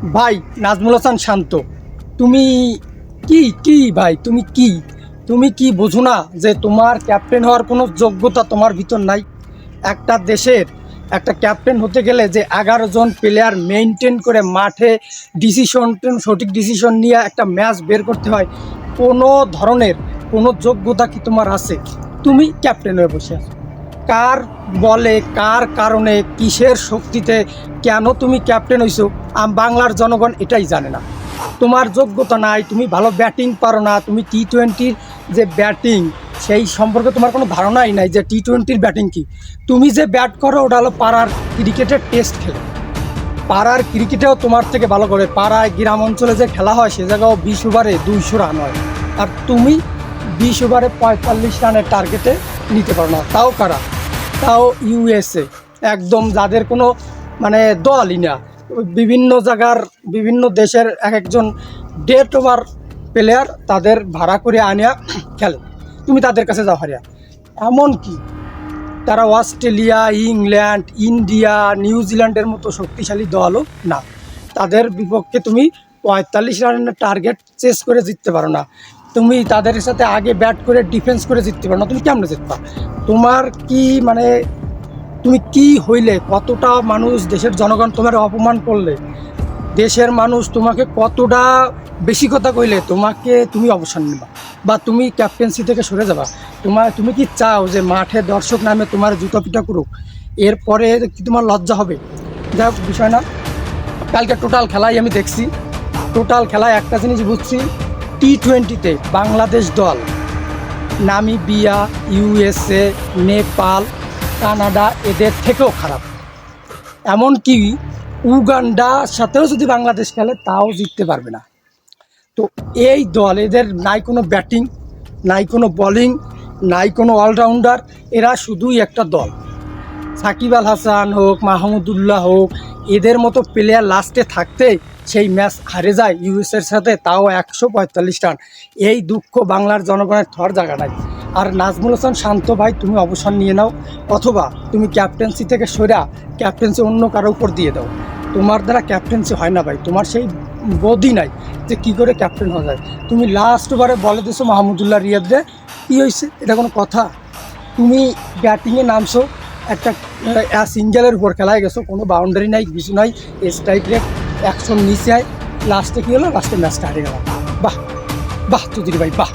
ভাই নাজমুল হাসান শান্ত, তুমি কি ভাই, তুমি কি বোঝো না যে তোমার ক্যাপ্টেন হওয়ার কোনো যোগ্যতা তোমার ভিতর নাই? একটা দেশের একটা ক্যাপ্টেন হতে গেলে যে 11 জন প্লেয়ার মেনটেন করে মাঠে সঠিক ডিসিশন নিয়ে একটা ম্যাচ বের করতে হয়, কোনো ধরনের কোনো যোগ্যতা কি তোমার আছে? তুমি ক্যাপ্টেন হয়ে বসে আছো কার বলে, কার কারণে, কিসের শক্তিতে, কেন তুমি ক্যাপ্টেন হইছো? বাংলার জনগণ এটাই জানে না। তোমার যোগ্যতা নাই, তুমি ভালো ব্যাটিং পারো না, তুমি টি-20-র যে ব্যাটিং সেই সম্পর্কে তোমার কোনো ধারণাই নাই যে টি-20-র ব্যাটিং কি। তুমি যে ব্যাট করো ওটা হলো পাড়ার ক্রিকেটের টেস্ট খেলে, পাড়ার ক্রিকেটেও তোমার থেকে ভালো করে। পাড়ায় গ্রাম অঞ্চলে যে খেলা হয় সে জায়গাও 20 ওভারে 200 রান হয়, আর তুমি 20 ওভারে 45 রানের টার্গেটে নিতে পারো না। তাও কারা? তাও ইউএসএ, একদম যাদের কোনো মানে দলই না। বিভিন্ন জায়গার বিভিন্ন দেশের এক একজন ডেট ওভার প্লেয়ার তাদের ভাড়া করে আনিয়া খেলে, তুমি তাদের কাছে যাও হারিয়া। এমন কি তারা অস্ট্রেলিয়া, ইংল্যান্ড, ইন্ডিয়া, নিউজিল্যান্ডের মতো শক্তিশালী দলও না, তাদের বিপক্ষে তুমি 45 রানের টার্গেট চেস করে জিততে পারো না। তুমি তাদের সাথে আগে ব্যাট করে ডিফেন্স করে জিততে পারো না, তুমি কেমনে জিতবা? তোমার কি মানে তুমি কি হইলে? কতটা মানুষ, দেশের জনগণ তোমার অপমান করলে, দেশের মানুষ তোমাকে কতটা বেশি কথা কইলে তুমি অবসর নেবা বা তুমি ক্যাপ্টেন্সি থেকে সরে যাবা? তুমি কি চাও যে মাঠে দর্শক নামে তোমার জুতো পিটা করুক? এরপরে কি তোমার লজ্জা হবে? যাই হোক, বিষয় না। কালকে টোটাল খেলাই আমি দেখছি, টোটাল খেলায় একটা জিনিস বুঝছি, টি-20-তে বাংলাদেশ দল নামিবিয়া, ইউএসএ, নেপাল, কানাডা এদের থেকেও খারাপ। এমনকি উগান্ডার সাথেও যদি বাংলাদেশ খেলে তাও জিততে পারবে না। তো এই দল, এদের নাই কোনো ব্যাটিং, নাই কোনো বোলিং, নাই কোনো অলরাউন্ডার, এরা শুধুই একটা দল। সাকিব আল হাসান হোক, মাহমুদুল্লাহ হোক, এদের মতো প্লেয়ার লাস্টে থাকতে সেই ম্যাচ হারে যায় ইউএসের সাথে, তাও 145 রান। এই দুঃখ বাংলার জনগণের থর জায়গা নাই। আর নাজমুল হাসান শান্ত ভাই, তুমি অবসর নিয়ে নাও, অথবা তুমি ক্যাপ্টেন্সি থেকে সরা ক্যাপ্টেন্সি অন্য কারো উপর দিয়ে দাও। তোমার দ্বারা ক্যাপ্টেন্সি হয় না ভাই, তোমার সেই বোধই নাই যে কী করে ক্যাপ্টেন হওয়া যায়। তুমি লাস্ট ওভারে বলে দিছো মাহমুদুল্লাহ রিয়াদরে, কী হয়েছে? এটা কোনো কথা? তুমি ব্যাটিংয়ে নামছো, একটা সিঙ্গেলের উপর খেলায় গেছো, কোনো বাউন্ডারি নাই, কিছু নাই, স্ট্রাইক রেট 100 নিচে, লাস্টে কী হলো? লাস্টে ম্যাচটা হারিয়ে গেলাম। বাহ বাহ চৌধুরী ভাই, বাহ।